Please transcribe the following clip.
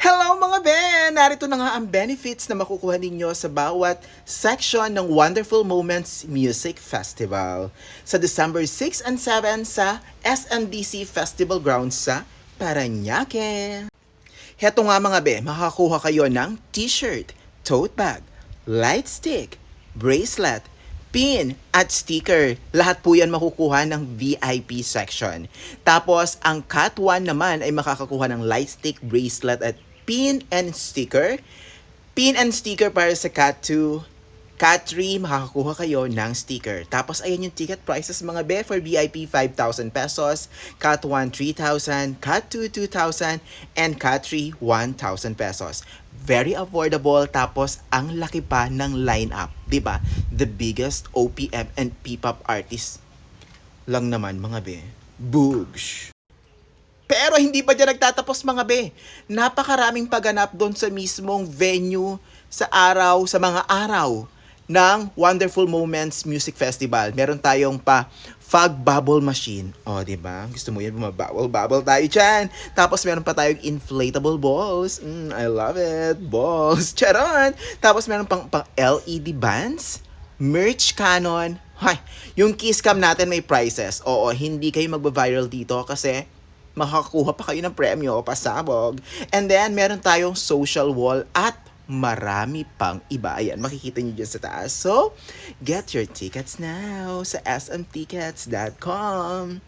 Hello mga Ben! Narito na nga ang benefits na makukuha ninyo sa bawat section ng Wonderful Moments Music Festival sa December 6 and 7 sa SMDC Festival Grounds sa Parañaque. Heto nga mga be, makakakuha kayo ng t-shirt, tote bag, light stick, bracelet, pin, at sticker. Lahat po yan makukuha ng VIP section. Tapos, ang Cat 1 naman ay makakakuha ng light stick, bracelet, at pin and sticker. Pin and sticker para sa Cat 2. Cat 3, makakakuha kayo ng sticker. Tapos, ayan yung ticket prices mga be. For VIP, 5,000 pesos. Cat 1, 3,000. Cat 2, 2,000. And Cat 3, 1,000 pesos. Very affordable. Tapos, ang laki pa ng lineup. Diba? The biggest OPM and P-pop artist lang naman mga be. Boogs! Pero hindi pa dyan nagtatapos mga be. Napakaraming pagganap doon sa mismong venue sa mga araw ng Wonderful Moments Music Festival. Meron tayong pa fog bubble machine. O, di ba? Gusto mo yan, bumabubble tayo dyan. Tapos meron pa tayong inflatable balls. I love it. Balls. Charon! Tapos meron pang LED bands, merch cannon. Hay, yung kiss cam natin may prices. Oo, hindi kayo magba-viral dito kasi makakuha pa kayo ng premyo o pasabog. And then, meron tayong social wall at marami pang iba. Ayan, makikita nyo dyan sa taas. So, get your tickets now sa smtickets.com.